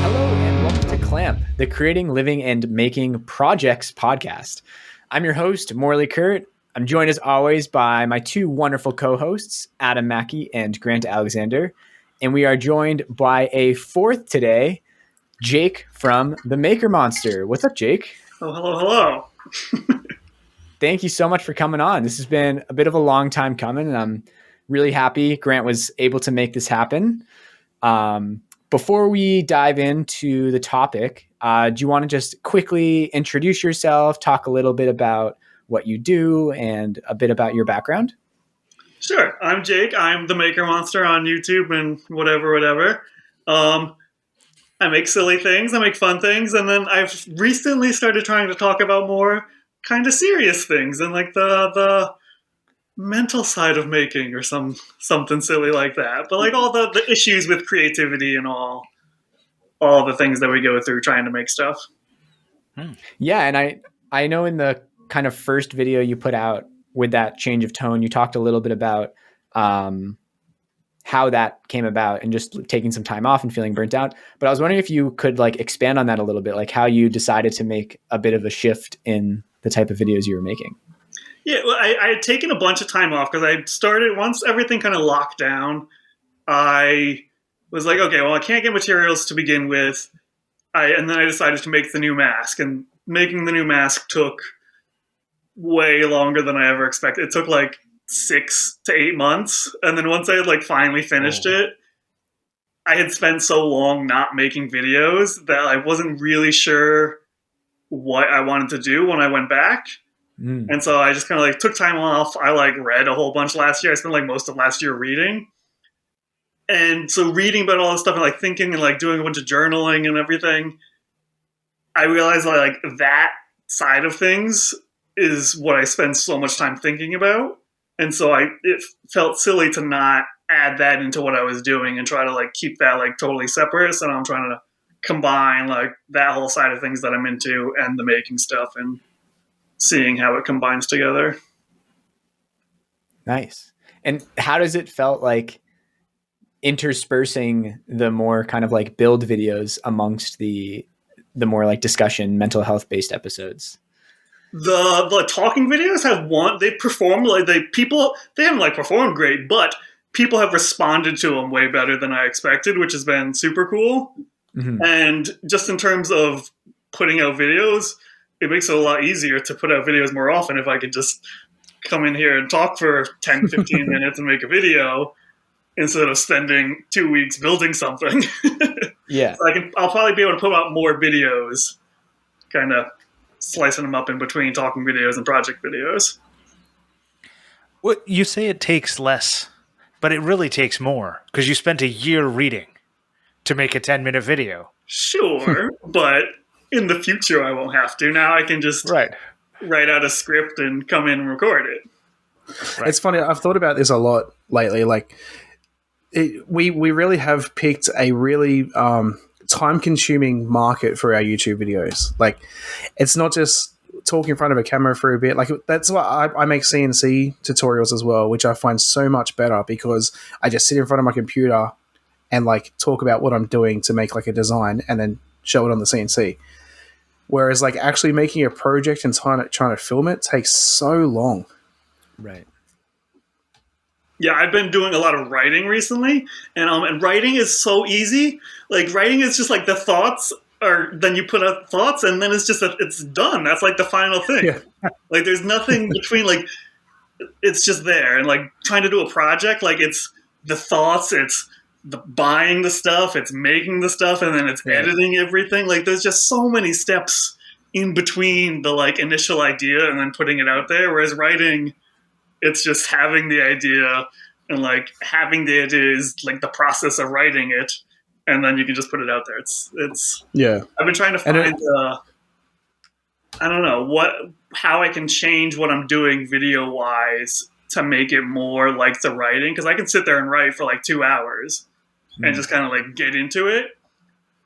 Hello and welcome to Clamp, the Creating, Living, and Making Projects podcast. I'm your host, Morley Kurt. I'm joined as always by my two wonderful co-hosts, Adam Mackey and Grant Alexander. And we are joined by a fourth today, Jake from The Maker Monster. What's up, Jake? Oh, hello. Thank you so much for coming on. This has been a bit of a long time coming, and I'm really happy Grant was able to make this happen. Before we dive into the topic, do you want to just quickly introduce yourself, talk a little bit about what you do, and a bit about your background? Sure. I'm Jake. I'm the Maker Monster on YouTube and whatever. I make silly things. I make fun things. And then I've recently started trying to talk about more kind of serious things and like the mental side of making or something silly like that. But like all the issues with creativity and all the things that we go through trying to make stuff. Yeah. And I know in the kind of first video you put out with that change of tone, you talked a little bit about how that came about and just taking some time off and feeling burnt out. But I was wondering if you could like expand on that a little bit, like how you decided to make a bit of a shift in the type of videos you were making. Yeah, well, I had taken a bunch of time off because I started, once everything kind of locked down, I was like, okay, well, I can't get materials to begin with. And then I decided to make the new mask. And making the new mask took way longer than I ever expected. It took like 6 to 8 months. And then once I had like finally finished it, I had spent so long not making videos that I wasn't really sure what I wanted to do when I went back. And so I just kind of like took time off. I like read a whole bunch last year. I spent like most of last year reading. And so reading about all this stuff and like thinking and like doing a bunch of journaling and everything, I realized like that side of things is what I spend so much time thinking about. And so it felt silly to not add that into what I was doing and try to like keep that like totally separate. So I'm trying to combine like that whole side of things that I'm into and the making stuff and seeing how it combines together. Nice. And how does it felt like interspersing the more kind of like build videos amongst the more like discussion, mental health based episodes? The talking videos they performed like they haven't like performed great, but people have responded to them way better than I expected, which has been super cool. Mm-hmm. And just in terms of putting out videos, it makes it a lot easier to put out videos more often if I could just come in here and talk for 10, 15 minutes and make a video instead of spending 2 weeks building something. Yeah. So I'll probably be able to put out more videos, kind of slicing them up in between talking videos and project videos. Well, you say it takes less, but it really takes more because you spent a year reading to make a 10-minute video. Sure, but in the future I won't have to. Now I can just write out a script and come in and record it. Right. It's funny, I've thought about this a lot lately. Like, we really have picked a really time-consuming market for our YouTube videos. Like, it's not just talking in front of a camera for a bit. Like, that's why I make CNC tutorials as well, which I find so much better because I just sit in front of my computer and like talk about what I'm doing to make like a design and then show it on the CNC. Whereas like actually making a project and trying to film it takes so long. Right. Yeah, I've been doing a lot of writing recently, and writing is so easy. Like, writing is just like the thoughts, or then you put out thoughts, and then it's just it's done. That's like the final thing. Yeah. Like, there's nothing between. Like, it's just there. And like trying to do a project, like it's the thoughts, it's the buying the stuff, it's making the stuff, and then it's editing everything. Like, there's just so many steps in between the like initial idea and then putting it out there. Whereas writing, it's just having the idea, and like having the idea is like the process of writing it, and then you can just put it out there. It's yeah. I've been trying to find I don't know how I can change what I'm doing video wise to make it more like the writing, because I can sit there and write for like 2 hours and just kind of like get into it.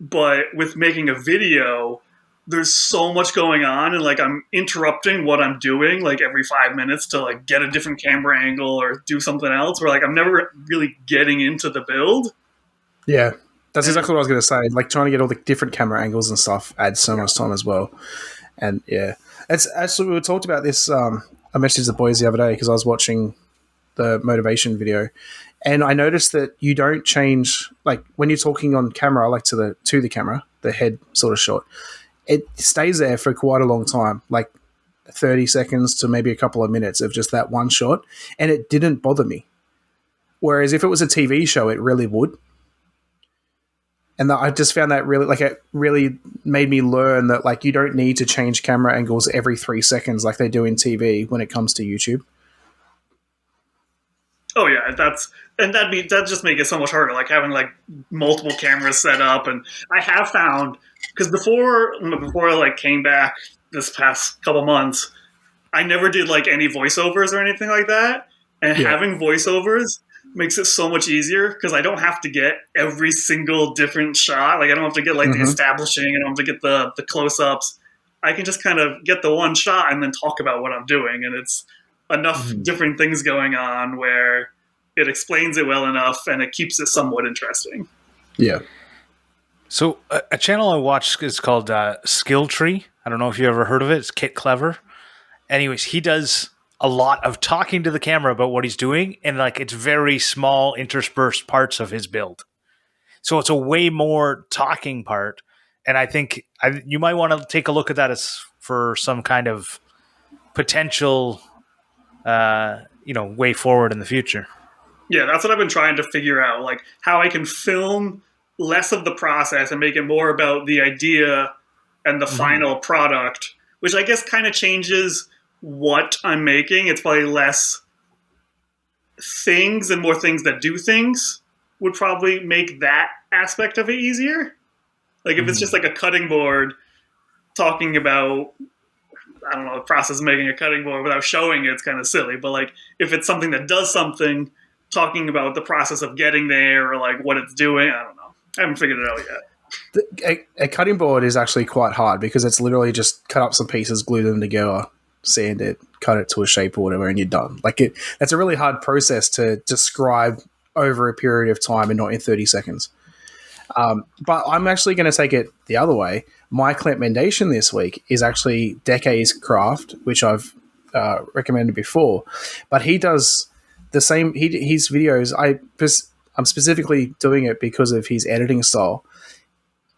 But with making a video, there's so much going on, and like I'm interrupting what I'm doing like every 5 minutes to like get a different camera angle or do something else, where like I'm never really getting into the build. Yeah. That's exactly what I was going to say. Like trying to get all the different camera angles and stuff adds so much time as well. And yeah, it's actually, we talked about this. I messaged the boys the other day because I was watching the motivation video, and I noticed that you don't change, like when you're talking on camera, like to the camera, the head sort of shot, it stays there for quite a long time, like 30 seconds to maybe a couple of minutes of just that one shot, and it didn't bother me. Whereas if it was a TV show, it really would. And I just found that really, like, it really made me learn that, like, you don't need to change camera angles every 3 seconds like they do in TV when it comes to YouTube. Oh yeah, that just make it so much harder. Like having like multiple cameras set up, and I have found because before I like came back this past couple months, I never did like any voiceovers or anything like that, and having voiceovers makes it so much easier because I don't have to get every single different shot. Like I don't have to get like the establishing, I don't have to get the close ups. I can just kind of get the one shot and then talk about what I'm doing, and it's enough different things going on where it explains it well enough and it keeps it somewhat interesting. Yeah. So a channel I watch is called Skill Tree. I don't know if you ever heard of it. It's Kit Clever. Anyways, he does a lot of talking to the camera about what he's doing, and like it's very small interspersed parts of his build. So it's a way more talking part, and I think you might want to take a look at that as for some kind of potential way forward in the future. Yeah, that's what I've been trying to figure out, like how I can film less of the process and make it more about the idea and the final product, which I guess kind of changes what I'm making. It's probably less things and more things that do things would probably make that aspect of it easier. Like if it's just like a cutting board talking about, I don't know, the process of making a cutting board without showing it's kind of silly. But like if it's something that does something, talking about the process of getting there or like what it's doing, I don't know. I haven't figured it out yet. A cutting board is actually quite hard because it's literally just cut up some pieces, glue them together, sand it, cut it to a shape or whatever, and you're done. That's a really hard process to describe over a period of time and not in 30 seconds. But I'm actually going to take it the other way. My Clampmendation this week is actually Deke's craft, which I've recommended before. But he does the same. His videos, I'm specifically doing it because of his editing style.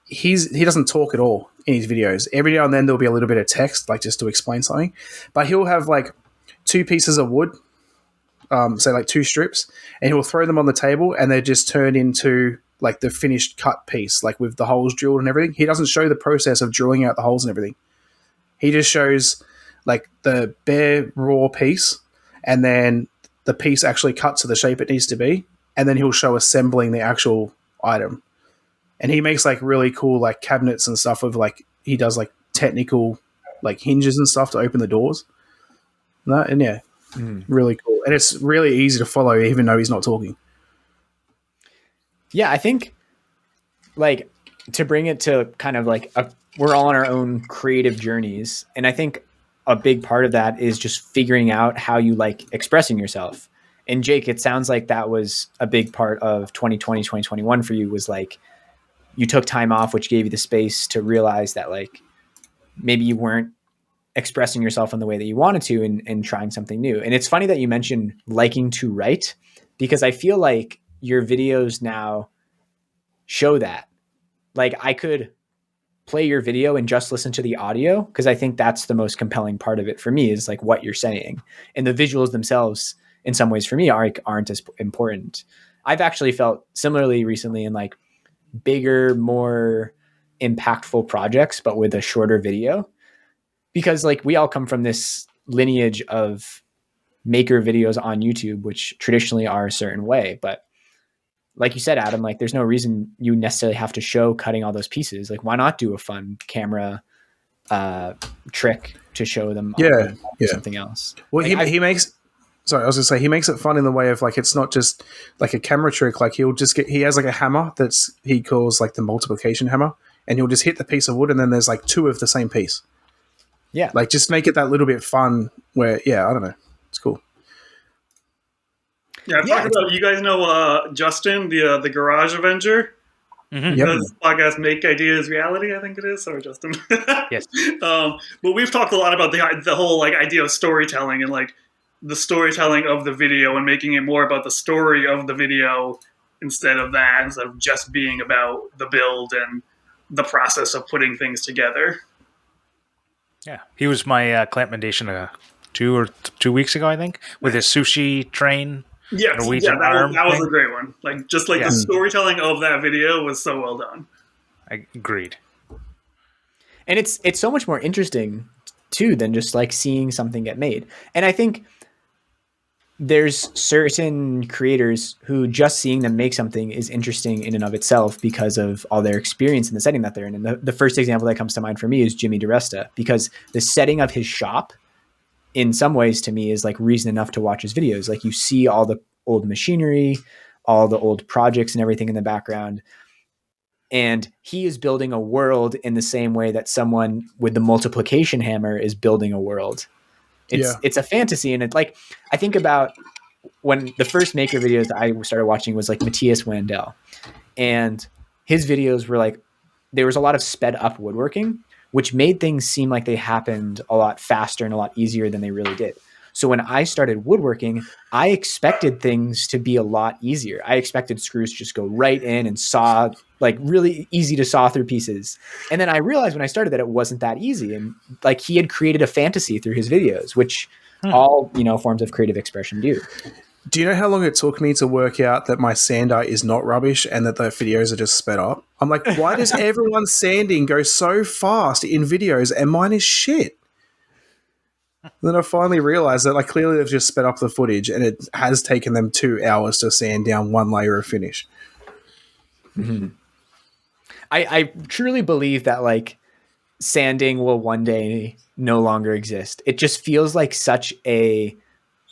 He doesn't talk at all in his videos. Every now and then there'll be a little bit of text, like just to explain something. But he'll have like 2 pieces of wood, say like 2 strips, and he'll throw them on the table, and they just turn into like the finished cut piece, like with the holes drilled and everything. He doesn't show the process of drilling out the holes and everything. He just shows like the bare raw piece, and then the piece actually cut to the shape it needs to be, and then he'll show assembling the actual item. And he makes like really cool like cabinets and stuff with like, he does like technical like hinges and stuff to open the doors. And yeah, really cool. And it's really easy to follow even though he's not talking. Yeah, I think like to bring it to kind of like we're all on our own creative journeys. And I think a big part of that is just figuring out how you like expressing yourself. And Jake, it sounds like that was a big part of 2020, 2021 for you, was like you took time off, which gave you the space to realize that like maybe you weren't expressing yourself in the way that you wanted to and trying something new. And it's funny that you mentioned liking to write, because I feel like your videos now show that. Like I could play your video and just listen to the audio, because I think that's the most compelling part of it for me, is like what you're saying. And the visuals themselves in some ways for me aren't as important. I've actually felt similarly recently in like bigger, more impactful projects, but with a shorter video, because like we all come from this lineage of maker videos on YouTube, which traditionally are a certain way. But like you said, Adam, like there's no reason you necessarily have to show cutting all those pieces. Like why not do a fun camera trick to show them something else? Well, like he makes, sorry, I was gonna say, he makes it fun in the way of like, it's not just like a camera trick. Like he has like a hammer he calls like the multiplication hammer, and he'll just hit the piece of wood, and then there's like 2 of the same piece. Yeah. Like just make it that little bit fun where, I don't know. It's cool. Yeah, I've talked about, you guys know Justin, the Garage Avenger? Mm-hmm. Yep. Does podcast Make Ideas Reality, I think it is. Sorry, Justin. Yes. But we've talked a lot about the whole like idea of storytelling and like the storytelling of the video and making it more about the story of the video instead of just being about the build and the process of putting things together. Yeah, he was my Clampmendation 2 weeks ago, I think, with his sushi train. Yeah, Norwegian that was thing. a great one. Like just like Yeah. the storytelling of that video was so well done. I agreed. And it's so much more interesting too than just like seeing something get made. And I think there's certain creators who just seeing them make something is interesting in and of itself because of all their experience in the setting that they're in. And the first example that comes to mind for me is Jimmy DiResta, because the setting of his shop in some ways to me is like reason enough to watch his videos. Like you see all the old machinery, all the old projects and everything in the background. And he is building a world in the same way that someone with the multiplication hammer is building a world. It's a fantasy. And it's like, I think about when the first maker videos I started watching was like Matthias Wandel, and his videos were like, there was a lot of sped up woodworking, which made things seem like they happened a lot faster and a lot easier than they really did. So when I started woodworking, I expected things to be a lot easier. I expected screws to just go right in and saw, like really easy to saw through pieces. And then I realized when I started that it wasn't that easy. And like he had created a fantasy through his videos, which all, forms of creative expression do. Do you know how long it took me to work out that my sander is not rubbish and that the videos are just sped up? I'm like, why does everyone's sanding go so fast in videos and mine is shit? Then I finally realized that like clearly they've just sped up the footage and it has taken them 2 hours to sand down one layer of finish. Mm-hmm. I truly believe that like sanding will one day no longer exist. It just feels like such a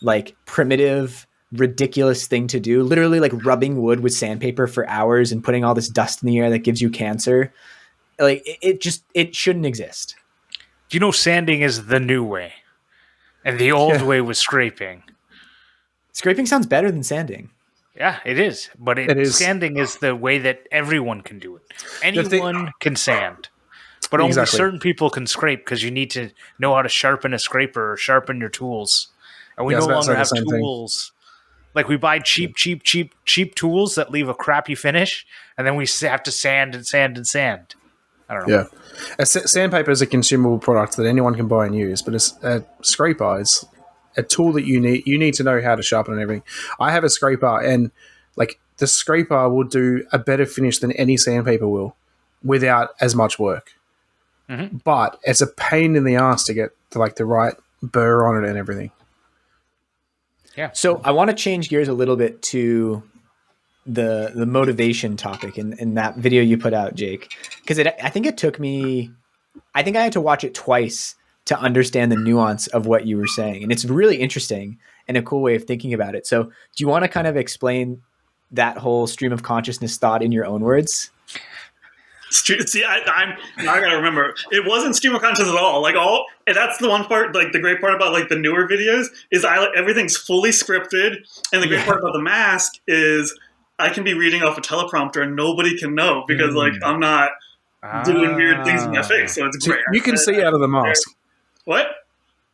like primitive, ridiculous thing to do. Literally like rubbing wood with sandpaper for hours and putting all this dust in the air that gives you cancer. Like it shouldn't exist. You know, sanding is the new way. And the old way was scraping. Scraping sounds better than sanding. Yeah, it is. But sanding is the way that everyone can do it. Anyone can sand. But only certain people can scrape because you need to know how to sharpen a scraper or sharpen your tools. And we no longer have tools. Like we buy cheap tools that leave a crappy finish, and then we have to sand and sand and sand. I don't know. Yeah. Sandpaper is a consumable product that anyone can buy and use, but a scraper is a tool that you need to know how to sharpen and everything. I have a scraper, and like the scraper will do a better finish than any sandpaper will without as much work. Mm-hmm. But it's a pain in the ass to get like the right burr on it and everything. Yeah. So I want to change gears a little bit to the motivation topic in that video you put out, Jake, because I think I had to watch it twice to understand the nuance of what you were saying. And it's really interesting and a cool way of thinking about it. So do you want to kind of explain that whole stream of consciousness thought in your own words? See, I gotta remember, it wasn't stream of consciousness at all. And that's the one part, like the great part about like the newer videos is everything's fully scripted, and the great part about the mask is I can be reading off a teleprompter and nobody can know because like I'm not doing weird things in my face, so it's great. You can see out of the mask. What?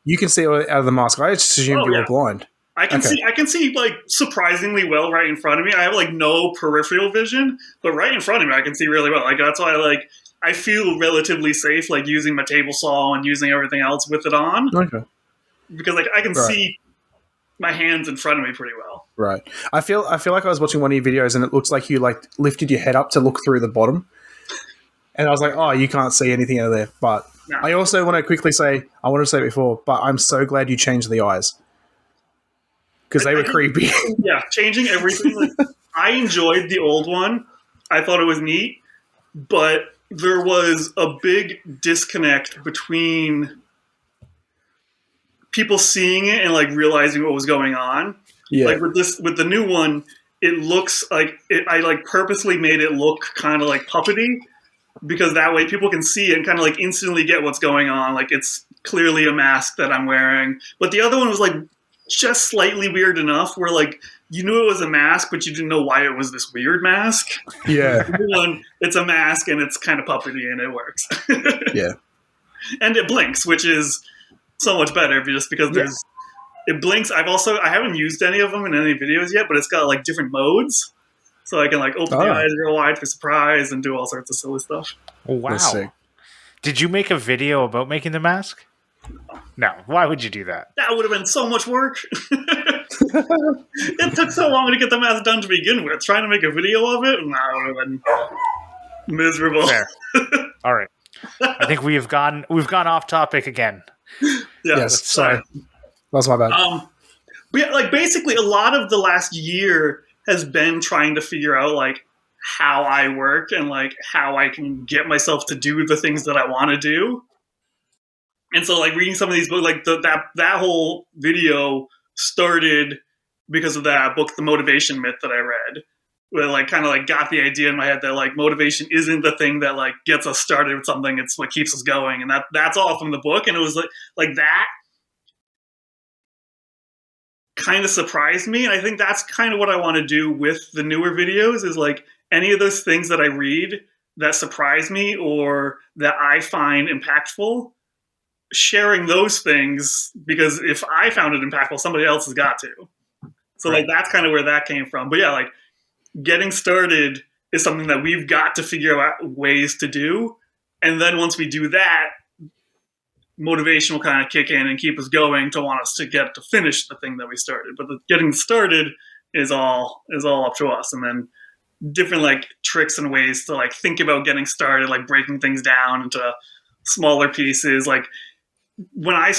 You can see out of the mask. I just assumed you were blind. I can see like surprisingly well right in front of me. I have like no peripheral vision, but right in front of me I can see really well. Like that's why I feel relatively safe like using my table saw and using everything else with it on. Okay. Because like I can see my hands in front of me pretty well. Right. I feel like I was watching one of your videos and it looks like you like lifted your head up to look through the bottom. And I was like, oh, you can't see anything out of there. But no. I also want to quickly say, I wanted to say it before, but I'm so glad you changed the eyes. Because they were creepy. Yeah, changing everything. Like, I enjoyed the old one. I thought it was neat. But there was a big disconnect between people seeing it and like realizing what was going on. Yeah. Like with the new one, it looks like I like purposely made it look kind of like puppety because that way people can see it and kind of like instantly get what's going on. Like it's clearly a mask that I'm wearing. But the other one was like just slightly weird enough where like you knew it was a mask, but you didn't know why it was this weird mask. Yeah. The new one, it's a mask and it's kind of puppety and it works. Yeah. And it blinks, which is so much better just because it blinks. I haven't used any of them in any videos yet, but it's got like different modes. So I can like open the eyes real wide for surprise and do all sorts of silly stuff. Oh, wow. Did you make a video about making the mask? No. Why would you do that? That would have been so much work. It took so long to get the mask done to begin with. Trying to make a video of it, would have been miserable. Fair. All right. I think we've gone off topic again. Yeah. Yes. Sorry. That's my bad. But yeah, like basically a lot of the last year has been trying to figure out like how I work and like how I can get myself to do the things that I want to do. And so like reading some of these books, like that whole video started because of that book, The Motivation Myth, that I read. Where like kind of like got the idea in my head that like motivation isn't the thing that like gets us started with something, it's what keeps us going. And that's all from the book. And it was like that kind of surprised me. And I think that's kind of what I want to do with the newer videos is like any of those things that I read that surprise me or that I find impactful, sharing those things, because if I found it impactful, somebody else has got to. So like that's kind of where that came from. But yeah, like getting started is something that we've got to figure out ways to do. And then once we do that, motivation will kind of kick in and keep us going to want us to get to finish the thing that we started. But the getting started is all up to us. And then different like tricks and ways to like think about getting started, like breaking things down into smaller pieces. Like when I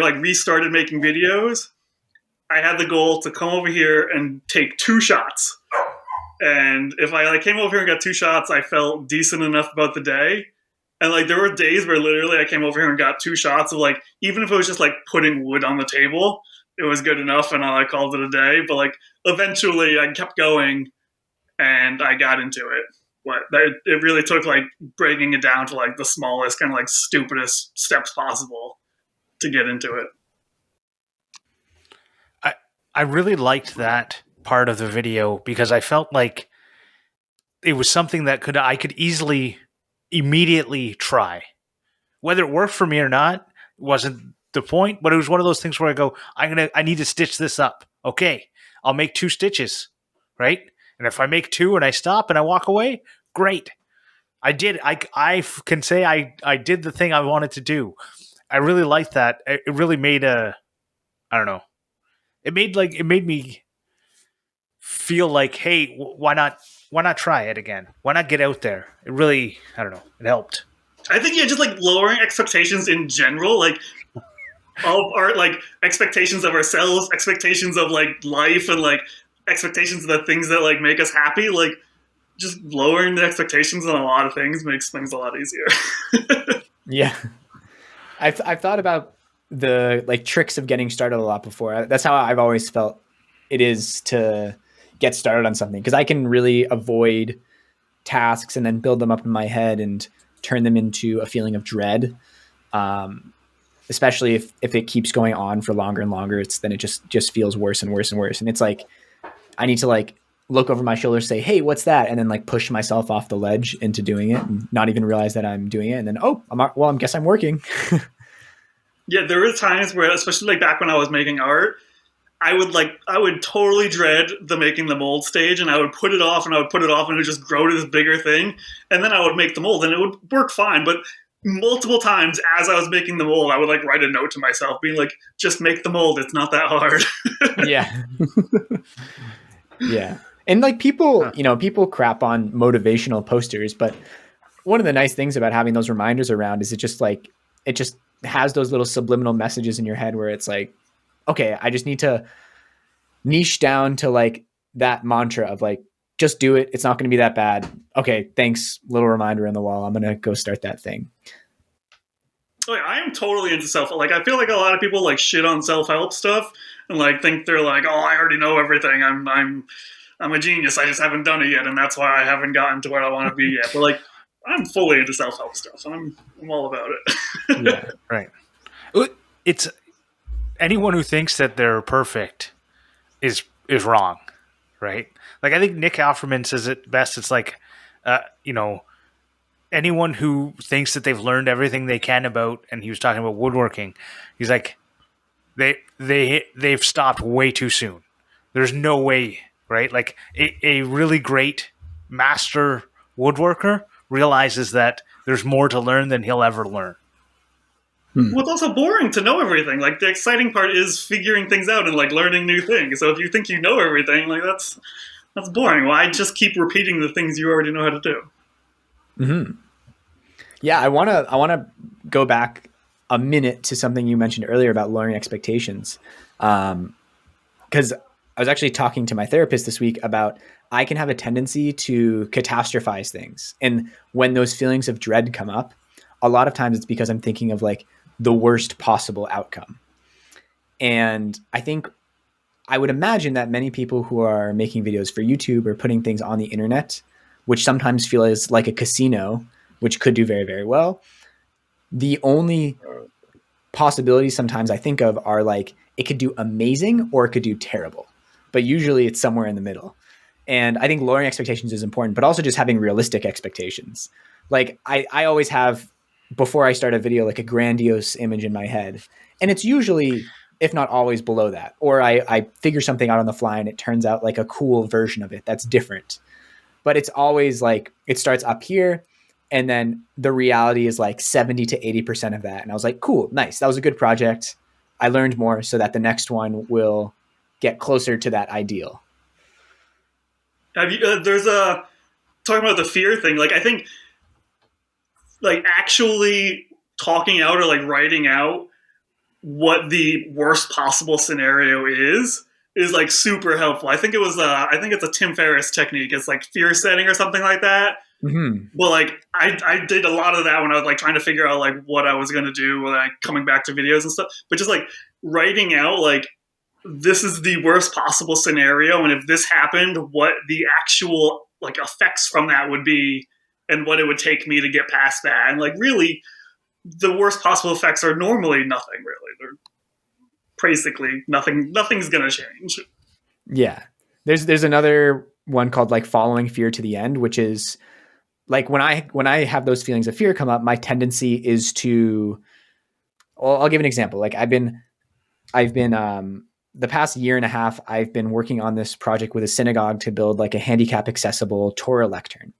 like restarted making videos, I had the goal to come over here and take 2 shots. And if I like came over here and got 2 shots, I felt decent enough about the day. And like there were days where literally I came over here and got 2 shots of like, even if it was just like putting wood on the table, it was good enough and I called it a day. But like eventually I kept going and I got into it. But it really took like breaking it down to like the smallest, kind of like stupidest steps possible to get into it. I really liked that part of the video because I felt like it was something that I could easily immediately try. Whether it worked for me or not wasn't the point, but it was one of those things where I go, I need to stitch this up. Okay, I'll make 2 stitches, right? And if I make 2 and I stop and I walk away, great. I did. I can say I did the thing I wanted to do. I really liked that. It really made I don't know. It made me feel like, hey, why not try it again? Why not get out there? It really, I don't know. It helped. I think just like lowering expectations in general, like all of our like expectations of ourselves, expectations of like life, and like expectations of the things that like make us happy. Like just lowering the expectations on a lot of things makes things a lot easier. Yeah, I've thought about the like tricks of getting started a lot before. That's how I've always felt it is to get started on something, because I can really avoid tasks and then build them up in my head and turn them into a feeling of dread. Especially if it keeps going on for longer and longer, then it just feels worse and worse and worse. And it's like, I need to like look over my shoulder, say, hey, what's that? And then like push myself off the ledge into doing it and not even realize that I'm doing it. And then, I guess I'm working. Yeah, there were times where, especially like back when I was making art, I would totally dread the making the mold stage, and I would put it off and it would just grow to this bigger thing. And then I would make the mold and it would work fine. But multiple times as I was making the mold, I would like write a note to myself being like, just make the mold. It's not that hard. Yeah. Yeah. And like people crap on motivational posters, but one of the nice things about having those reminders around is it just has those little subliminal messages in your head where it's like, okay, I just need to niche down to like that mantra of like, just do it. It's not going to be that bad. Okay, thanks. Little reminder on the wall. I'm going to go start that thing. Oh, yeah, I am totally into self. Like, I feel like a lot of people like shit on self-help stuff and like think they're like, oh, I already know everything. I'm a genius. I just haven't done it yet, and that's why I haven't gotten to where I want to be yet. But like, I'm fully into self-help stuff. I'm all about it. Yeah, right. It's anyone who thinks that they're perfect is is wrong, right? Like, I think Nick Offerman says it best. It's like, you know, anyone who thinks that they've learned everything they can about, and he was talking about woodworking, he's like, they've stopped way too soon. There's no way, right? Like a really great master woodworker realizes that there's more to learn than he'll ever learn. Well, it's also boring to know everything. Like, the exciting part is figuring things out and like learning new things. So if you think you know everything, like that's boring. Why just keep repeating the things you already know how to do? Mm-hmm. Yeah, I wanna go back a minute to something you mentioned earlier about lowering expectations, because I was actually talking to my therapist this week about I can have a tendency to catastrophize things, and when those feelings of dread come up, a lot of times it's because I'm thinking of like the worst possible outcome. And I would imagine that many people who are making videos for YouTube or putting things on the internet, which sometimes feel as like a casino, which could do very, very well, the only possibilities sometimes I think of are like it could do amazing or it could do terrible, but usually it's somewhere in the middle. And I think lowering expectations is important, but also just having realistic expectations. Like I always have, before I start a video, like a grandiose image in my head, and it's usually, if not always, below that. Or I figure something out on the fly and it turns out like a cool version of it that's different. But it's always like it starts up here, and then the reality is like 70 to 80% of that. And I was like, cool, nice. That was a good project. I learned more so that the next one will get closer to that ideal. Have you? There's a talking about the fear thing. Like, I think, like, actually talking out or like writing out what the worst possible scenario is like super helpful. I think I think it's a Tim Ferriss technique. It's like fear setting or something like that. Mm-hmm. Well, like I did a lot of that when I was like trying to figure out like what I was gonna do when like coming back to videos and stuff. But just like writing out like, this is the worst possible scenario, and if this happened, what the actual like effects from that would be, and what it would take me to get past that. And like, really, the worst possible effects are normally nothing. Really, they're basically nothing. Nothing's gonna change. Yeah. There's another one called like following fear to the end, which is like when I have those feelings of fear come up, my tendency is to, well, I'll give an example. Like I've been the past year and a half, I've been working on this project with a synagogue to build like a handicap accessible Torah lectern.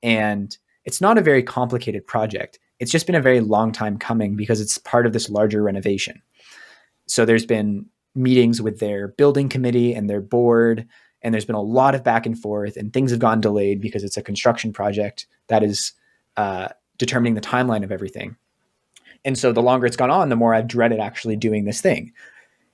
And it's not a very complicated project. It's just been a very long time coming because it's part of this larger renovation. So there's been meetings with their building committee and their board, and there's been a lot of back and forth, and things have gotten delayed because it's a construction project that is determining the timeline of everything. And so the longer it's gone on, the more I've dreaded actually doing this thing.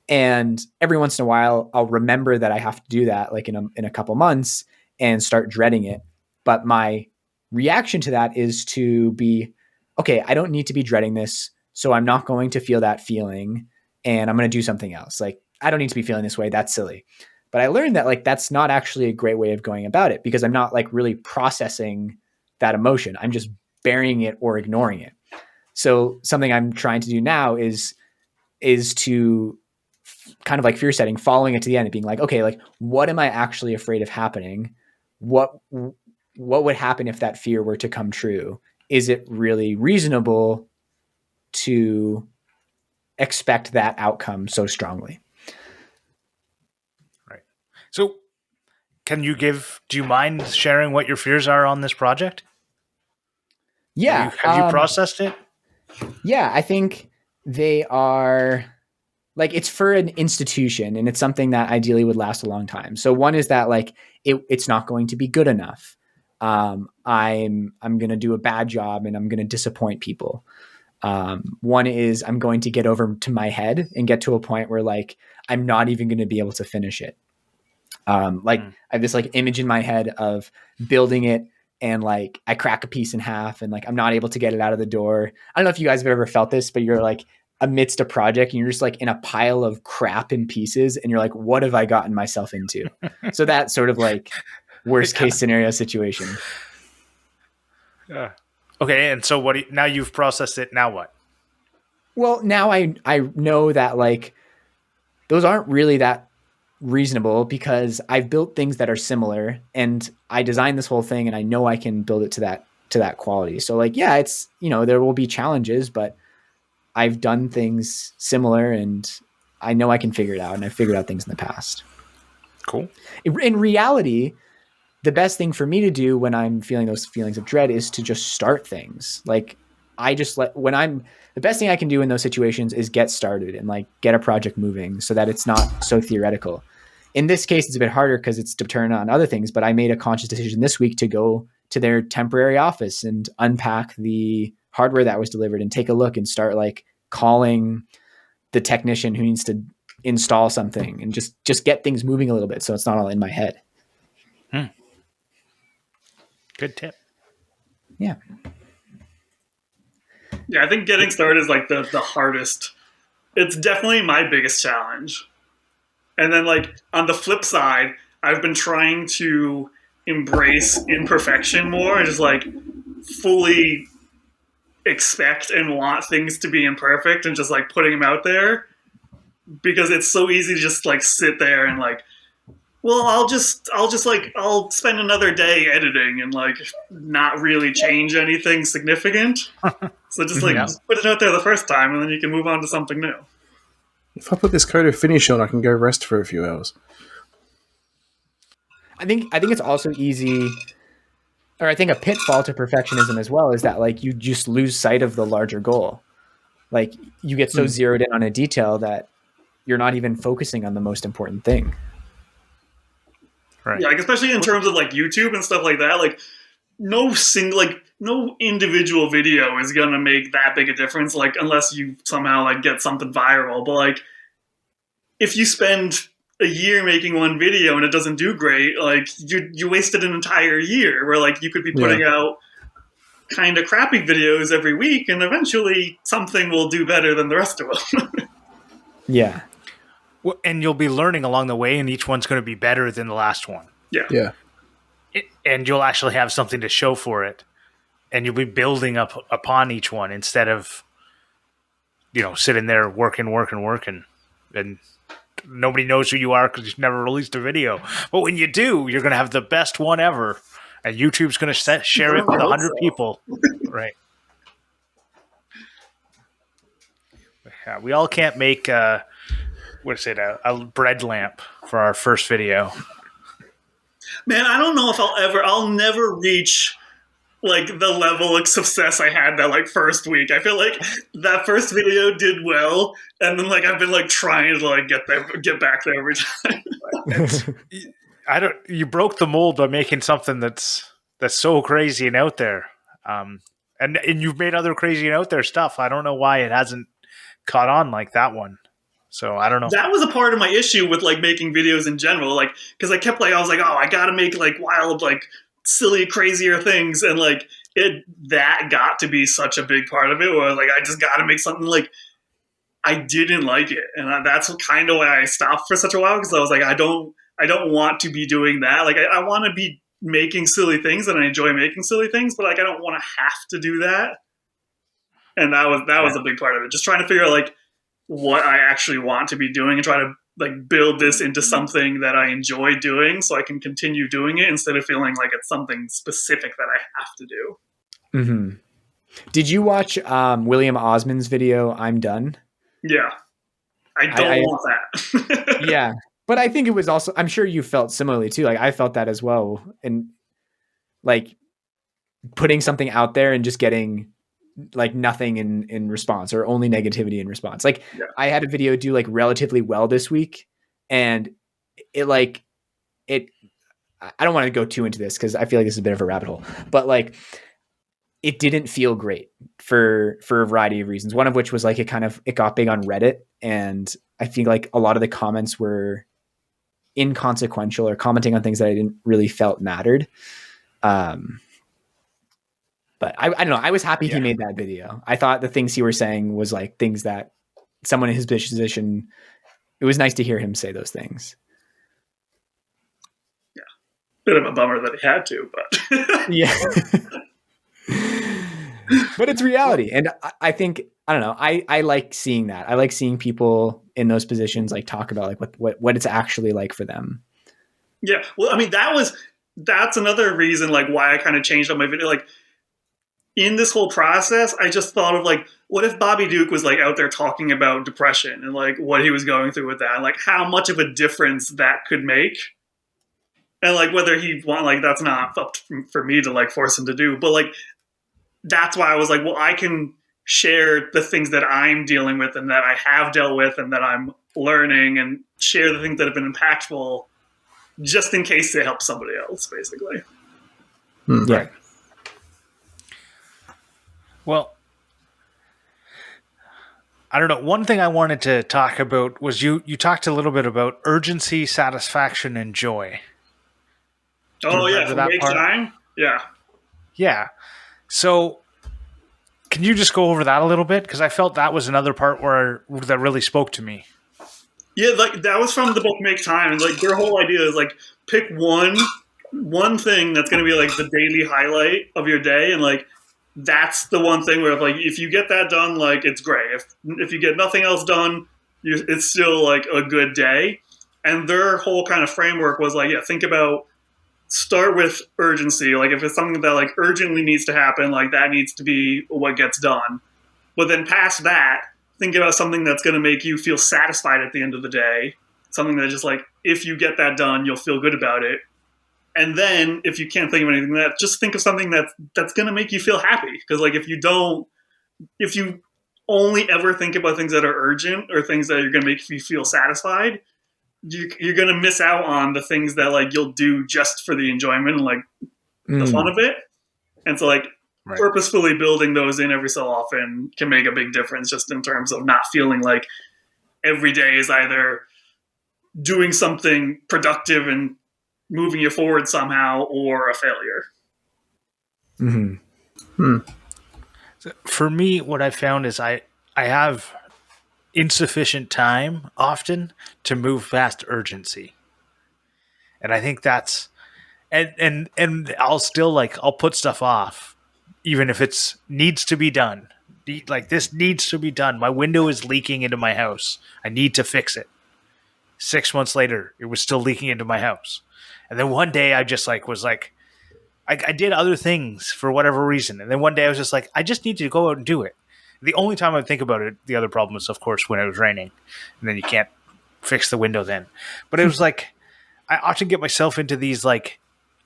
And every once in a while, I'll remember that I have to do that, like in a couple months, and start dreading it. But my reaction to that is to be, okay, I don't need to be dreading this, so I'm not going to feel that feeling, and I'm going to do something else. Like, I don't need to be feeling this way. That's silly. But I learned that like that's not actually a great way of going about it, because I'm not like really processing that emotion. I'm just burying it or ignoring it. So something I'm trying to do now is to kind of like fear setting, following it to the end and being like, okay, like what am I actually afraid of happening? What would happen if that fear were to come true? Is it really reasonable to expect that outcome so strongly? Right. So do you mind sharing what your fears are on this project? Yeah. Have you processed it? Yeah, I think they are like, it's for an institution and it's something that ideally would last a long time. So one is that like, it's not going to be good enough. I'm going to do a bad job and I'm going to disappoint people. One is I'm going to get over to my head and get to a point where like, I'm not even going to be able to finish it. I have this like image in my head of building it, and like I crack a piece in half and like I'm not able to get it out of the door. I don't know if you guys have ever felt this, but you're like amidst a project and you're just like in a pile of crap and pieces and you're like, what have I gotten myself into? So that sort of like worst case scenario situation. Yeah. Okay. And so now you've processed it. Now what? Well, now I know that like those aren't really that reasonable because I've built things that are similar, and I designed this whole thing, and I know I can build it to that quality. So like, yeah, it's, there will be challenges, but I've done things similar, and I know I can figure it out, and I've figured out things in the past. Cool. In reality, the best thing for me to do when I'm feeling those feelings of dread is to just start things. Like the best thing I can do in those situations is get started and like get a project moving so that it's not so theoretical. In this case, it's a bit harder because it's dependent on other things, but I made a conscious decision this week to go to their temporary office and unpack the hardware that was delivered and take a look and start like calling the technician who needs to install something and just get things moving a little bit so it's not all in my head. Good tip. Yeah. Yeah, I think getting started is like the hardest. It's definitely my biggest challenge. And then like on the flip side, I've been trying to embrace imperfection more and just like fully expect and want things to be imperfect and just like putting them out there, because it's so easy to just like sit there and like, well, I'll spend another day editing and like not really change anything significant. So just like just put it out there the first time, and then you can move on to something new. If I put this coat of finish on, I can go rest for a few hours. I think it's also easy, or I think a pitfall to perfectionism as well is that like you just lose sight of the larger goal. Like you get so zeroed in on a detail that you're not even focusing on the most important thing. Right. Yeah, like especially in terms of like YouTube and stuff like that, like no individual video is gonna make that big a difference, like unless you somehow like get something viral. But like if you spend a year making one video and it doesn't do great, like you wasted an entire year where like you could be putting out kind of crappy videos every week, and eventually something will do better than the rest of them. Yeah. Well, and you'll be learning along the way, and each one's going to be better than the last one. Yeah. And you'll actually have something to show for it, and you'll be building up upon each one instead of, sitting there working, and nobody knows who you are because you've never released a video. But when you do, you're going to have the best one ever, and YouTube's going to share it with 100 people. Right. Yeah, we all can't make a bread lamp for our first video. Man, I don't know if I'll never reach like the level of success I had that like first week. I feel like that first video did well, and then like I've been like trying to like get back there every time. You broke the mold by making something that's so crazy and out there. And you've made other crazy and out there stuff. I don't know why it hasn't caught on like that one. So I don't know. That was a part of my issue with like making videos in general, like because I kept like I was like, oh, I gotta make like wild, like silly, crazier things, and like that got to be such a big part of it. Where like I just gotta make something like I didn't like it, and that's kind of why I stopped for such a while, because I was like, I don't want to be doing that. Like I want to be making silly things, and I enjoy making silly things, but like I don't want to have to do that. And that was a big part of it. Just trying to figure out like what I actually want to be doing and try to like build this into something that I enjoy doing so I can continue doing it instead of feeling like it's something specific that I have to do. Mm-hmm. Did you watch William Osman's video, I'm Done? Yeah. I don't want that. Yeah. But I think it was also, I'm sure you felt similarly too. Like I felt that as well. And like putting something out there and just getting like nothing in response, or only negativity in response. Like I had a video do like relatively well this week, and I don't want to go too into this because I feel like this is a bit of a rabbit hole, but like it didn't feel great for a variety of reasons. One of which was like it got big on Reddit, and I feel like a lot of the comments were inconsequential or commenting on things that I didn't really felt mattered. But I don't know. I was happy he made that video. I thought the things he was saying was like things that someone in his position, it was nice to hear him say those things. Yeah. Bit of a bummer that he had to, but yeah. But it's reality. And I think I don't know. I like seeing that. I like seeing people in those positions like talk about like what it's actually like for them. Yeah. Well, I mean, that's another reason like why I kind of changed up my video. Like in this whole process, I just thought of like, what if Bobby Duke was like out there talking about depression and like what he was going through with that, and like how much of a difference that could make, and like whether he want like that's not up for me to like force him to do, but like that's why I was like, well, I can share the things that I'm dealing with and that I have dealt with and that I'm learning, and share the things that have been impactful, just in case they help somebody else, basically. Yeah. Well, I don't know. One thing I wanted to talk about was you talked a little bit about urgency, satisfaction, and joy. Oh yeah, from Make Time? Yeah. Yeah. So can you just go over that a little bit? Because I felt that was another part that really spoke to me. Yeah, like that was from the book Make Time, and like their whole idea is like pick one thing that's going to be like the daily highlight of your day, and like that's the one thing where like if you get that done, like it's great. If you get nothing else done, it's still like a good day. And their whole kind of framework was like, yeah, think about, start with urgency. Like if it's something that like urgently needs to happen, like that needs to be what gets done. But then past that, think about something that's going to make you feel satisfied at the end of the day. Something that just like, if you get that done, you'll feel good about it. And then if you can't think of anything that, just think of something that's going to make you feel happy. Because like if you only ever think about things that are urgent or things that are going to make you feel satisfied, you're going to miss out on the things that like you'll do just for the enjoyment and like the fun of it. And so like purposefully building those in every so often can make a big difference, just in terms of not feeling like every day is either doing something productive and moving you forward somehow or a failure. So for me, what I found is I have insufficient time often to move past urgency. And I think that's and I'll still like I'll put stuff off even if it's needs to be done. Like this needs to be done. My window is leaking into my house. I need to fix it. 6 months later, it was still leaking into my house. And then one day I just like was like I did other things for whatever reason. And then one day I was just like, I just need to go out and do it. The only time I think about it, the other problem is, of course, when it was raining. And then you can't fix the window then. But it was like, I often get myself into these, like,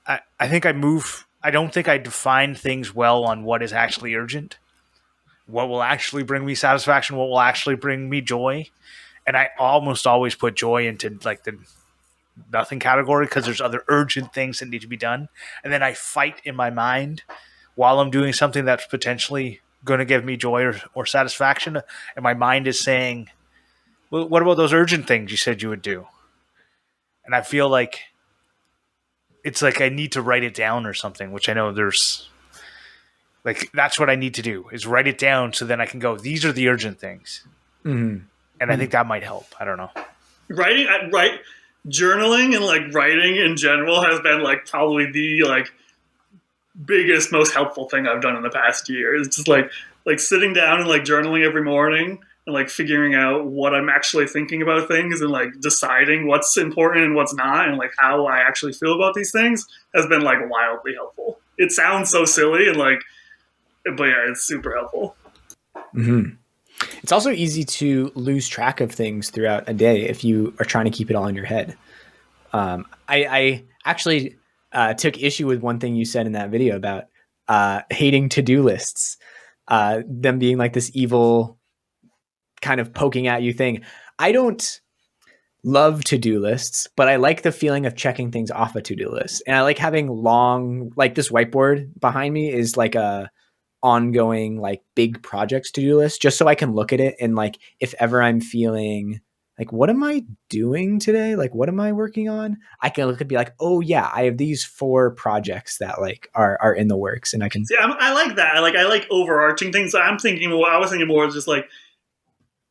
I think I don't think I define things well on what is actually urgent, what will actually bring me satisfaction, what will actually bring me joy. And I almost always put joy into, like, the nothing category because there's other urgent things that need to be done. And then I fight in my mind while I'm doing something that's potentially going to give me joy or satisfaction. And my mind is saying, well, what about those urgent things you said you would do? And I feel like it's like I need to write it down or something, which I know there's like, that's what I need to do is write it down. So then I can go, these are the urgent things. And I think that might help. I don't know. Journaling and like writing in general has been like probably the like biggest, most helpful thing I've done in the past year. It's just like sitting down and like journaling every morning and like figuring out what I'm actually thinking about things and like deciding what's important and what's not and like how I actually feel about these things has been like wildly helpful. It sounds so silly and like, but yeah, it's super helpful. It's also easy to lose track of things throughout a day if you are trying to keep it all in your head. I actually took issue with one thing you said in that video about hating to-do lists, them being like this evil kind of poking at you thing. I don't love to-do lists, but I like the feeling of checking things off a to-do list. And I like having long, like this whiteboard behind me is like a ongoing, like big projects to-do list, just so I can look at it. And like, if ever I'm feeling like, what am I doing today? Like, what am I working on? I can look and be like, oh yeah, I have these 4 projects that like are in the works, and I can. Yeah, I like that. I like overarching things. I was thinking more just like,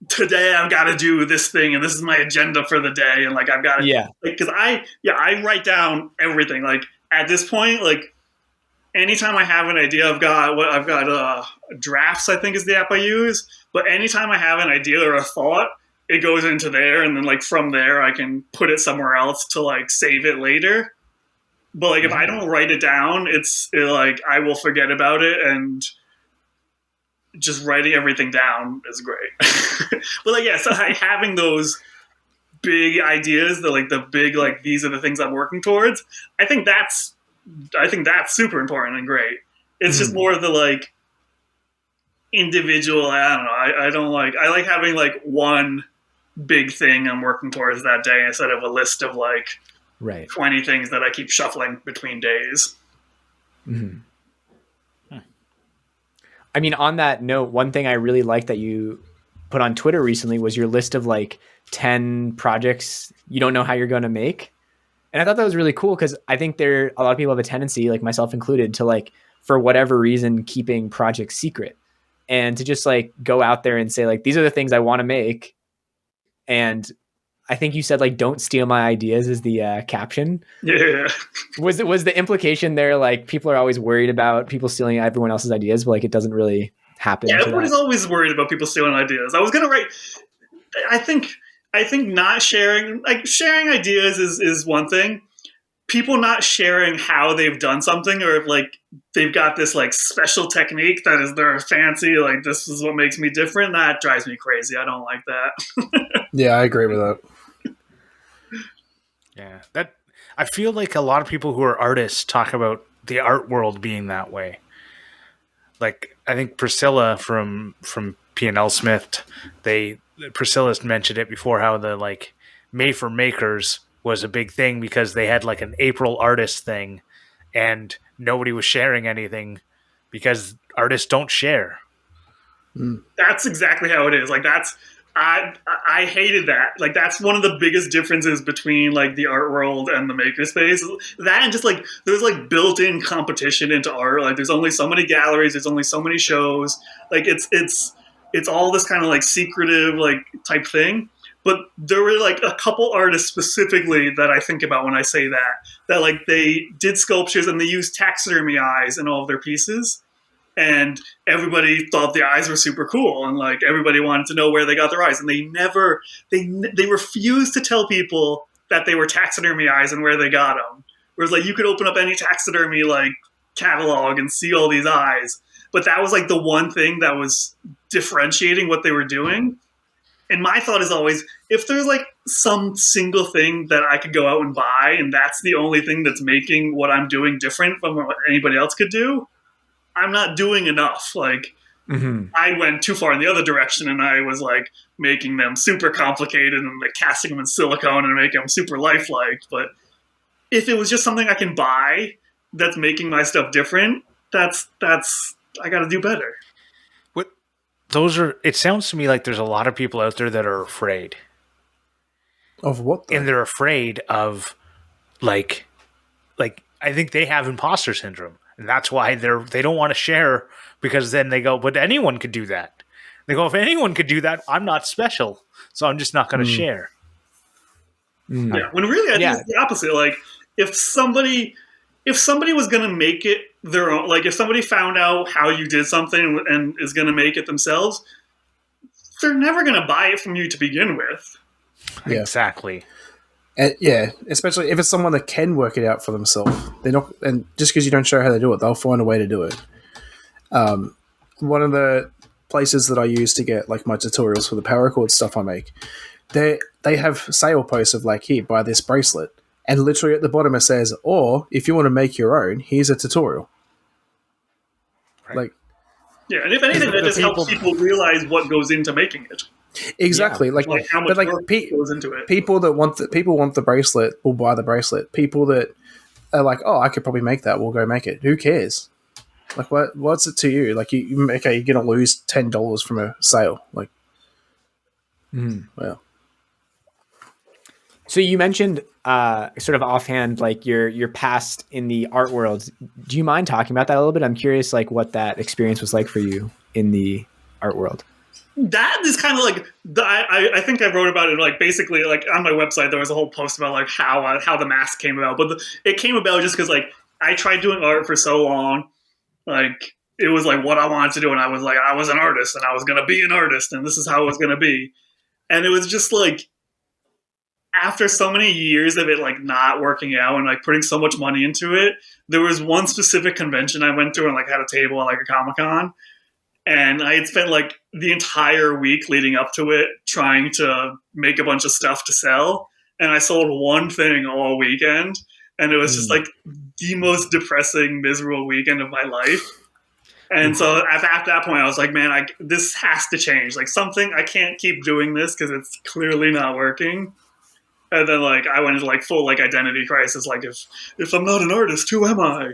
today I've got to do this thing, and this is my agenda for the day, and like I've got to, like, because I write down everything. Like at this point, like anytime I have an idea, I've got Drafts, I think is the app I use. But anytime I have an idea or a thought, it goes into there, and then like from there I can put it somewhere else to like save it later. But like if I don't write it down, like I will forget about it, and just writing everything down is great. But like so having those big ideas, the big like these are the things I'm working towards. I think that's super important and great. It's just more of the like individual. I don't know. I like having like one big thing I'm working towards that day instead of a list of like 20 things that I keep shuffling between days. Mm-hmm. I mean, on that note, one thing I really liked that you put on Twitter recently was your list of like 10 projects you don't know how you're going to make. And I thought that was really cool because I think a lot of people have a tendency, like myself included, to like, for whatever reason, keeping projects secret, and to just like go out there and say like, these are the things I want to make. And I think you said like, don't steal my ideas is the caption. Yeah. Was the implication there like people are always worried about people stealing everyone else's ideas, but like it doesn't really happen? Yeah, everybody's always worried about people stealing ideas. I was gonna write. I think not sharing ideas is one thing. People not sharing how they've done something, or if like they've got this like special technique that is their fancy, like this is what makes me different. That drives me crazy. I don't like that. Yeah, I agree with that. Yeah, that I feel like a lot of people who are artists talk about the art world being that way. Like I think Priscilla from P&L Smith, Priscilla mentioned it before, how the like May for Makers was a big thing because they had like an April artist thing, and nobody was sharing anything because artists don't share. That's exactly how it is. Like I hated that. Like that's one of the biggest differences between like the art world and the makerspace. That and just like there's like built-in competition into art. Like there's only so many galleries, there's only so many shows. Like it's all this kind of like secretive like type thing. But there were like a couple artists specifically that I think about when I say that like they did sculptures and they used taxidermy eyes in all of their pieces. And everybody thought the eyes were super cool, and like everybody wanted to know where they got their eyes, and they refused to tell people that they were taxidermy eyes and where they got them. Whereas like you could open up any taxidermy like catalog and see all these eyes, but that was like the one thing that was differentiating what they were doing. And my thought is always, if there's like some single thing that I could go out and buy, and that's the only thing that's making what I'm doing different from what anybody else could do, I'm not doing enough. Like I went too far in the other direction, and I was like making them super complicated and like casting them in silicone and making them super lifelike. But if it was just something I can buy that's making my stuff different, that's I got to do better. It sounds to me like there's a lot of people out there that are afraid. Of what? Though? And they're afraid of like I think they have imposter syndrome. And that's why they don't want to share, because then they go, but anyone could do that. They go, if anyone could do that, I'm not special. So I'm just not going to share. Yeah. When really I think it's the opposite. Like if somebody was going to make it their own, like if somebody found out how you did something and is going to make it themselves, they're never going to buy it from you to begin with. Yeah. Exactly. And especially if it's someone that can work it out for themselves. They're not, and just because you don't show how they do it, they'll find a way to do it. One of the places that I use to get like my tutorials for the paracord stuff I make, they have sale posts of like, here, buy this bracelet, and literally at the bottom it says, or if you want to make your own, here's a tutorial. Right. Like, yeah, and if anything, that just helps people realize what goes into making it. Exactly, like how much work goes into it. People want the bracelet will buy the bracelet. People that are like, oh, I could probably make that, will go make it. Who cares? Like, what's it to you? Like, you're gonna lose $10 from a sale. Like, well. So you mentioned sort of offhand, like your past in the art world. Do you mind talking about that a little bit? I'm curious, like what that experience was like for you in the art world. That is kind of like I think I wrote about it like basically like on my website there was a whole post about like how the mask came about, but it came about just because like I tried doing art for so long. Like, it was like what I wanted to do. And I was like, I was an artist and I was going to be an artist and this is how it was going to be. And it was just like, after so many years of it like not working out and like putting so much money into it, there was one specific convention I went to and like had a table at like a Comic-Con. And I had spent like the entire week leading up to it trying to make a bunch of stuff to sell. And I sold one thing all weekend. And it was just like the most depressing, miserable weekend of my life. And so at that point, I was like, man, this has to change. Like something, I can't keep doing this because it's clearly not working. And then like I went into like full like identity crisis. Like if I'm not an artist, who am I?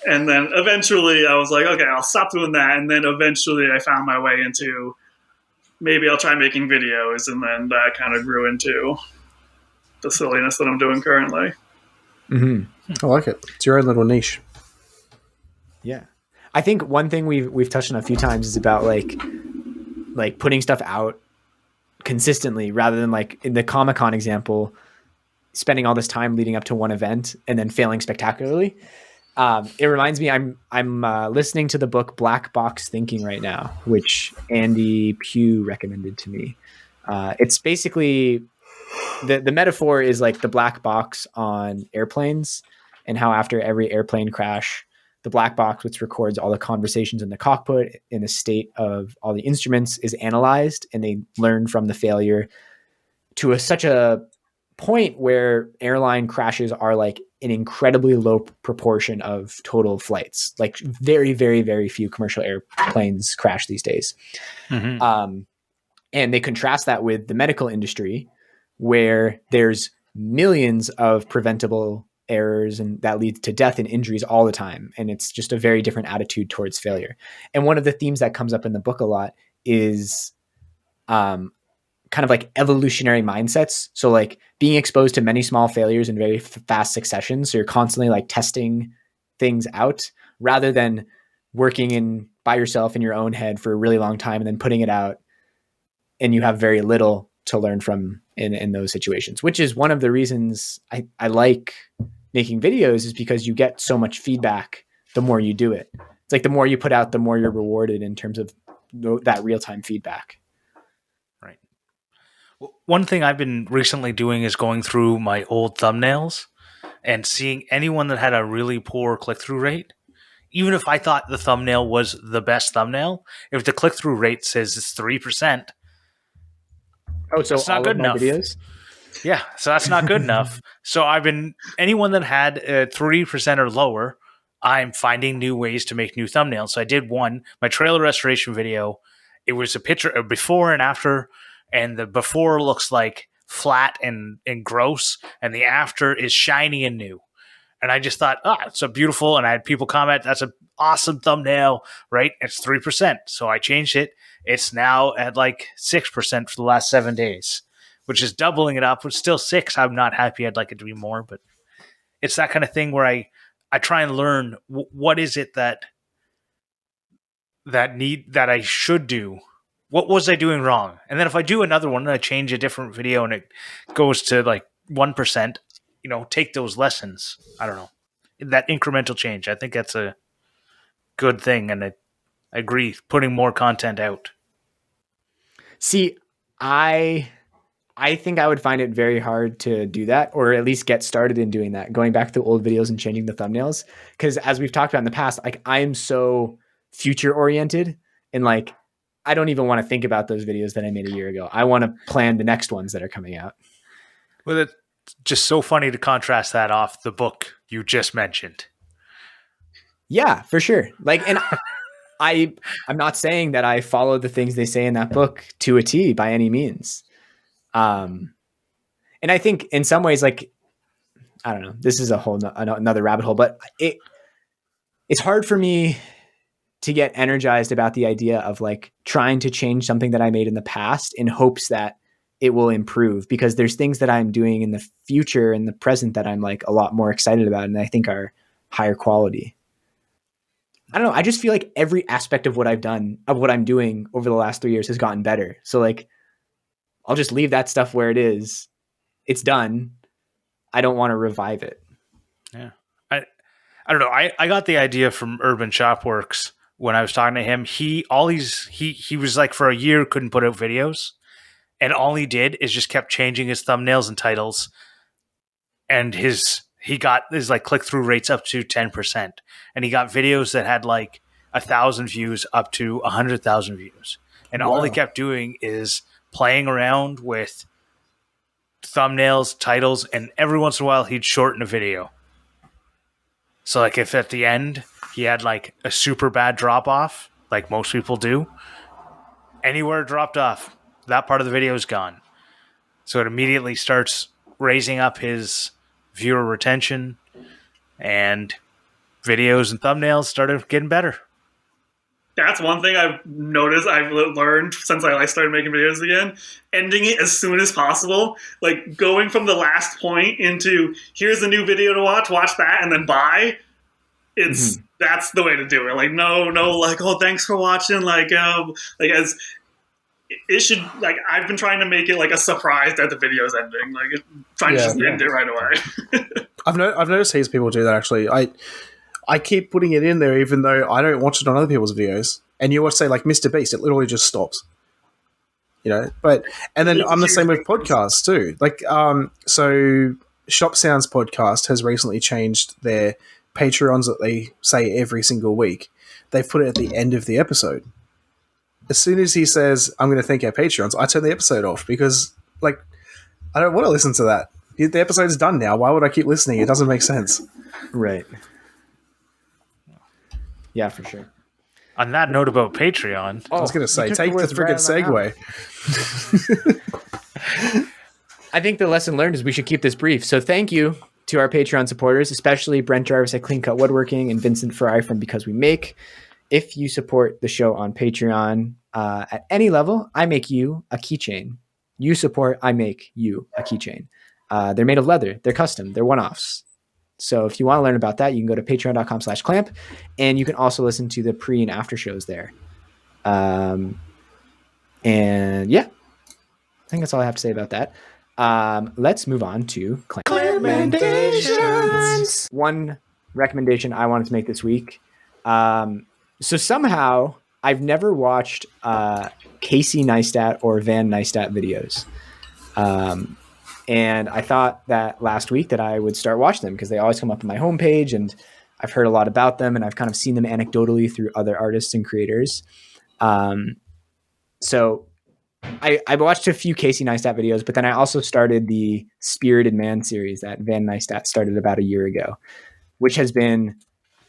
And then eventually I was like, okay, I'll stop doing that. And then eventually I found my way into maybe I'll try making videos. And then that kind of grew into the silliness that I'm doing currently. I like it. It's your own little niche. Yeah. I think one thing we've touched on a few times is about like putting stuff out consistently rather than like in the Comic-Con example, spending all this time leading up to one event and then failing spectacularly. It reminds me, I'm listening to the book Black Box Thinking right now, which Andy Pugh recommended to me. It's basically the metaphor is like the black box on airplanes and how after every airplane crash, the black box, which records all the conversations in the cockpit in the state of all the instruments, is analyzed and they learn from the failure to such a point where airline crashes are like an incredibly low proportion of total flights. Like very, very, very few commercial airplanes crash these days. And they contrast that with the medical industry where there's millions of preventable errors and that leads to death and injuries all the time. And it's just a very different attitude towards failure. And one of the themes that comes up in the book a lot is kind of like evolutionary mindsets. So like being exposed to many small failures in very fast succession. So you're constantly like testing things out rather than working by yourself in your own head for a really long time and then putting it out and you have very little to learn from in those situations, which is one of the reasons I like making videos, is because you get so much feedback the more you do it. It's like the more you put out, the more you're rewarded in terms of that real-time feedback. Right. Well, one thing I've been recently doing is going through my old thumbnails and seeing anyone that had a really poor click-through rate. Even if I thought the thumbnail was the best thumbnail, if the click-through rate says it's 3%, so it's not good enough. Videos? Yeah, so that's not good enough. So anyone that had 3% or lower, I'm finding new ways to make new thumbnails. So I did my trailer restoration video. It was a picture of before and after, and the before looks like flat and gross, and the after is shiny and new. And I just thought, it's so beautiful. And I had people comment, that's an awesome thumbnail, right? It's 3%. So I changed it. It's now at like 6% for the last 7 days, which is doubling it up. It's still 6. I'm not happy. I'd like it to be more, but it's that kind of thing where I try and learn what is it that I should do. What was I doing wrong? And then if I do another one and I change a different video and it goes to like 1%, take those lessons. I don't know. That incremental change. I think that's a good thing. And I agree, putting more content out. See, I think I would find it very hard to do that, or at least get started in doing that, going back to old videos and changing the thumbnails. Because as we've talked about in the past, like I am so future oriented and like I don't even want to think about those videos that I made a year ago. I want to plan the next ones that are coming out. Well, it's just so funny to contrast that off the book you just mentioned. Yeah, for sure. Like, and I'm not saying that I follow the things they say in that book to a T by any means. And I think in some ways, like, I don't know, this is a whole another rabbit hole, but it's hard for me to get energized about the idea of like trying to change something that I made in the past in hopes that it will improve, because there's things that I'm doing in the future and the present that I'm like a lot more excited about and I think are higher quality. I don't know. I just feel like every aspect of what I'm doing over the last 3 years has gotten better. So like, I'll just leave that stuff where it is. It's done. I don't want to revive it. Yeah. I don't know. I got the idea from Urban Shopworks when I was talking to him. He was like for a year couldn't put out videos, and all he did is just kept changing his thumbnails and titles, and he got his like click through rates up to 10%, and he got videos that had like 1,000 views up to 100,000 views, and all he kept doing is playing around with thumbnails, titles, and every once in a while he'd shorten a video. So like if at the end he had like a super bad drop off, like most people do, anywhere it dropped off, that part of the video is gone. So it immediately starts raising up his viewer retention, and videos and thumbnails started getting better. That's one thing I've noticed, I've learned since I started making videos again. Ending it as soon as possible. Like, going from the last point into, here's a new video to watch that, and then bye. That's the way to do it. Like, no, like, oh, thanks for watching. Like as it should, like, I've been trying to make it like a surprise that the video's ending. Like, trying to just end it right away. I've noticed heaps of people do that, actually. I keep putting it in there even though I don't watch it on other people's videos. And you watch, say, like Mr. Beast, it literally just stops. You know? And then I'm the same with podcasts too. Like, so Shop Sounds podcast has recently changed their Patreons that they say every single week. They've put it at the end of the episode. As soon as he says, I'm going to thank our Patreons, I turn the episode off because, like, I don't want to listen to that. The episode's done now. Why would I keep listening? It doesn't make sense. Right. Yeah, for sure. On that note about Patreon, I was going to say, take the friggin' segue. I think the lesson learned is we should keep this brief. So thank you to our Patreon supporters, especially Brent Jarvis at Clean Cut Woodworking and Vincent Fry from Because We Make. If you support the show on Patreon at any level, I make you a keychain. You support, I make you a keychain. They're made of leather. They're custom. They're one-offs. So if you want to learn about that, you can go to patreon.com/clamp, and you can also listen to the pre and after shows there. And yeah, I think that's all I have to say about that. Let's move on to Clampmendations. One recommendation I wanted to make this week. So somehow I've never watched Casey Neistat or Van Neistat videos. And I thought that last week that I would start watching them because they always come up on my homepage and I've heard a lot about them and I've kind of seen them anecdotally through other artists and creators. So I watched a few Casey Neistat videos, but then I also started the Spirited Man series that Van Neistat started about a year ago, which has been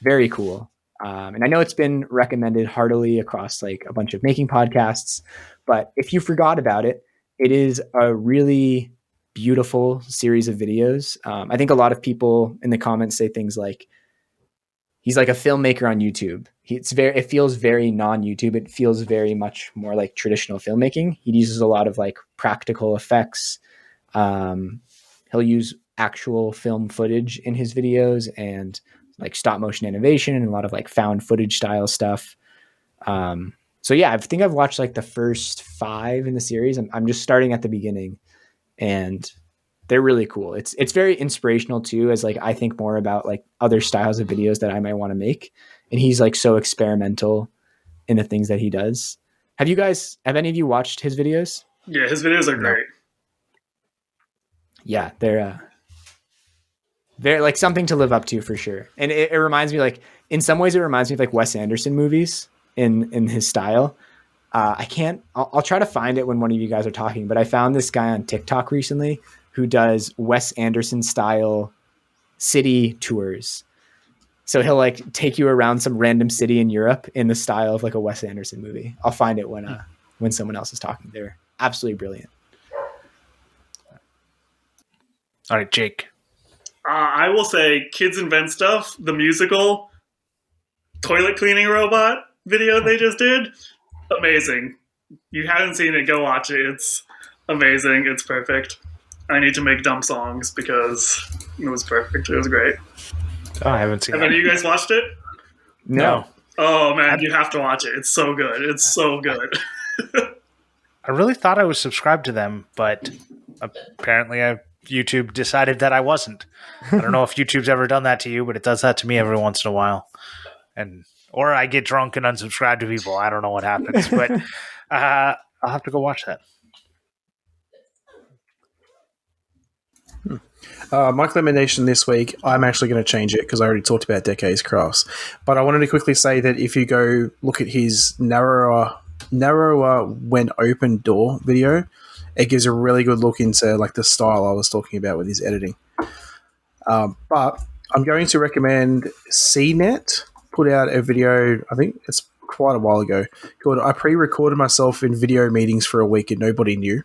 very cool. And I know it's been recommended heartily across like a bunch of making podcasts, but if you forgot about it, it is a really beautiful series of videos. I think a lot of people in the comments say things like, he's like a filmmaker on YouTube. It feels very non-YouTube. It feels very much more like traditional filmmaking. He uses a lot of like practical effects. He'll use actual film footage in his videos and like stop motion animation and a lot of like found footage style stuff. So yeah, I think I've watched like the first 5 in the series. I'm just starting at the beginning. And they're really cool. It's very inspirational too, as like I think more about like other styles of videos that I might want to make. And he's like so experimental in the things that he does. Have any of you watched his videos? Yeah, his videos are great. Yeah, they're like something to live up to for sure. And it reminds me, like, in some ways it reminds me of like Wes Anderson movies in his style. I'll try to find it when one of you guys are talking, but I found this guy on TikTok recently who does Wes Anderson style city tours. So he'll like take you around some random city in Europe in the style of like a Wes Anderson movie. I'll find it when someone else is talking. They're absolutely brilliant. All right, Jake. I will say Kids Invent Stuff, the musical toilet cleaning robot video they just did. Amazing. You haven't seen it, go watch it. It's amazing. It's perfect. I need to make dumb songs because it was perfect. It was great. Oh, I haven't seen it. Have any of you guys watched it? No. Oh, man, you have to watch it. It's so good. It's so good. I really thought I was subscribed to them, but apparently I YouTube decided that I wasn't. I don't know if YouTube's ever done that to you, but it does that to me every once in a while. Or I get drunk and unsubscribe to people. I don't know what happens, but I'll have to go watch that. My Clampmendation this week, I'm actually going to change it because I already talked about Decades Crafts. But I wanted to quickly say that if you go look at his narrower when open door video, it gives a really good look into like the style I was talking about with his editing. But I'm going to recommend CNET put out a video, I think it's quite a while ago, called I pre-recorded myself in video meetings for a week and nobody knew.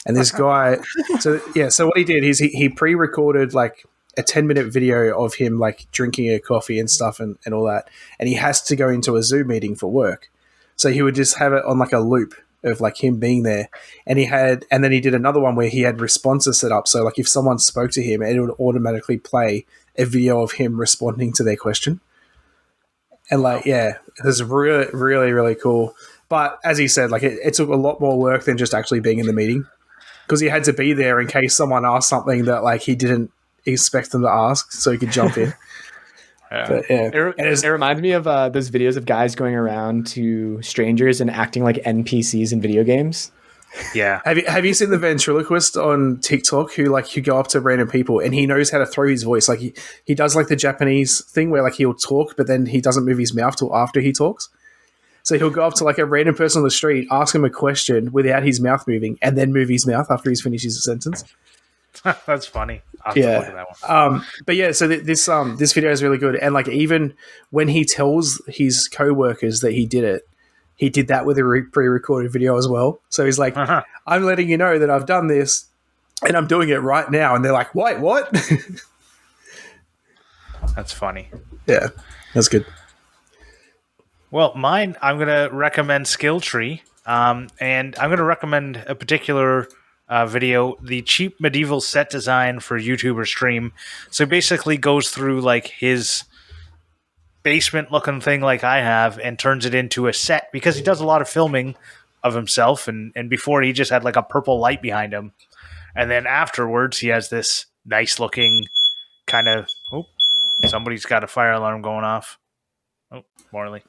And this guy, so what he did is he pre-recorded like a 10-minute video of him like drinking a coffee and stuff and all that. And he has to go into a Zoom meeting for work. So he would just have it on like a loop of like him being there. And then he did another one where he had responses set up. So like if someone spoke to him, it would automatically play a video of him responding to their question. And like, yeah, it was really, really, really cool. But as he said, like it took a lot more work than just actually being in the meeting. Because he had to be there in case someone asked something that like he didn't expect them to ask, so he could jump in. Yeah. But, yeah. It reminds me of those videos of guys going around to strangers and acting like NPCs in video games. Yeah. Have you seen the ventriloquist on TikTok who go up to random people and he knows how to throw his voice? Like he does like the Japanese thing where like he'll talk, but then he doesn't move his mouth till after he talks. So he'll go up to like a random person on the street, ask him a question without his mouth moving, and then move his mouth after he's finished his sentence. That's funny. I'll have to look at that one. But yeah, so this video is really good, and like even when he tells his co-workers that he did that with a pre-recorded video as well. So he's like, I'm letting you know that I've done this, and I'm doing it right now, and they're like, wait, what? That's funny. Yeah, that's good. Well, mine, I'm going to recommend Skilltree, and I'm going to recommend a particular video, the cheap medieval set design for YouTuber stream. So basically goes through like his basement-looking thing like I have and turns it into a set because he does a lot of filming of himself, and before he just had like a purple light behind him. And then afterwards, he has this nice-looking kind of... Oh, somebody's got a fire alarm going off. Oh, Morley.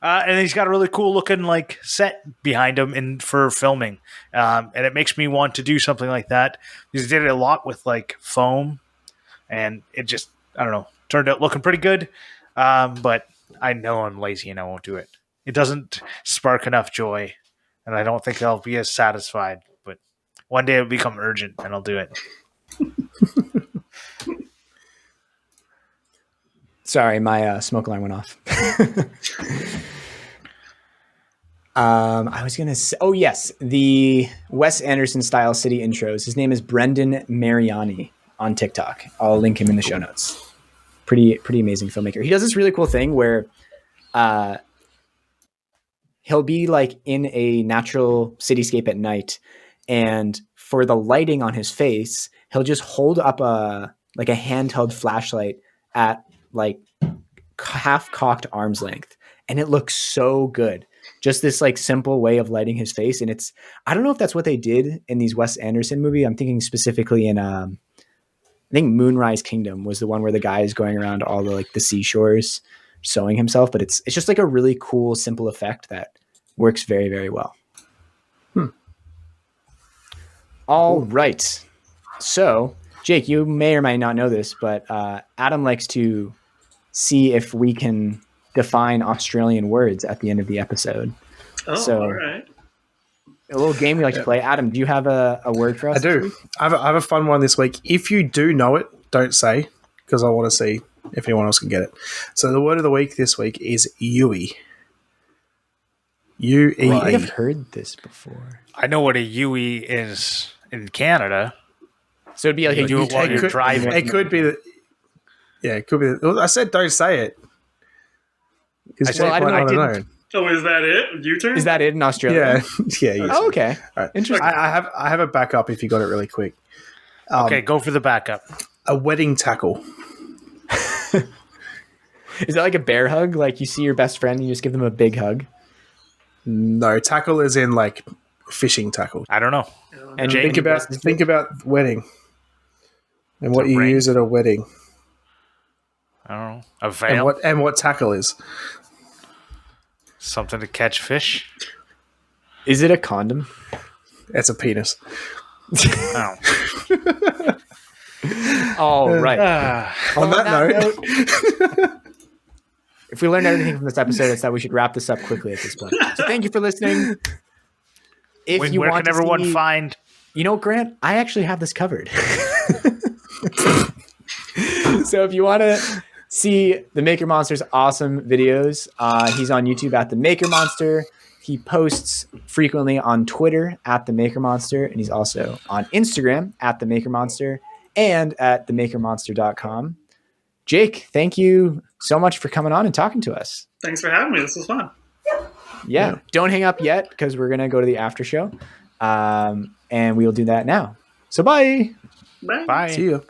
And he's got a really cool looking like set behind him for filming. And it makes me want to do something like that. He did it a lot with like foam, and it just, I don't know, turned out looking pretty good. But I know I'm lazy and I won't do it. It doesn't spark enough joy, and I don't think I'll be as satisfied. But one day it'll become urgent and I'll do it. Sorry, my smoke alarm went off. I was going to say, oh yes, the Wes Anderson style city intros. His name is Brendan Mariani on TikTok. I'll link him in the show notes. Pretty amazing filmmaker. He does this really cool thing where he'll be like in a natural cityscape at night, and for the lighting on his face, he'll just hold up a handheld flashlight at like half cocked arm's length, and it looks so good. Just this like simple way of lighting his face. And I don't know if that's what they did in these Wes Anderson movies. I'm thinking specifically in I think Moonrise Kingdom was the one where the guy is going around all the seashores sewing himself, but it's just like a really cool, simple effect that works very, very well. All right. So Jake, you may or may not know this, but Adam likes to see if we can define Australian words at the end of the episode. Oh, so, all right. A little game we like to play. Adam, do you have a word for us? I do. I have a fun one this week. If you do know it, don't say, because I want to see if anyone else can get it. So the word of the week this week is Yui. U-E-E. I think I've heard this before. I know what a Yui is in Canada. So it'd be like do it while you're driving. It could be it could be. I said don't say it. I don't know. Oh, is that it? U-turn? Is that it in Australia? Yeah. Oh, okay. All right. Interesting. I have a backup if you got it really quick. Okay, go for the backup. A wedding tackle. Is that like a bear hug? Like you see your best friend and you just give them a big hug? No, tackle is in like fishing tackle. I don't know. And think about wedding. And what The you ring? use at a wedding. I don't know. A veil? And what tackle is. Something to catch fish? Is it a condom? It's a penis. Oh. Oh, right. On that note, If we learned anything from this episode, it's that we should wrap this up quickly at this point. So thank you for listening. If you Where want can to everyone see, find? You know, Grant, I actually have this covered. So if you want to see the Maker Monster's awesome videos, he's on YouTube at the Maker Monster. He posts frequently on Twitter at the Maker Monster, and he's also on Instagram at the Maker Monster and at themakermonster.com. Jake, thank you so much for coming on and talking to us. Thanks for having me. This was fun. Yeah. Don't hang up yet because we're going to go to the after show. And we'll do that now. So bye. Bye. Bye. see you.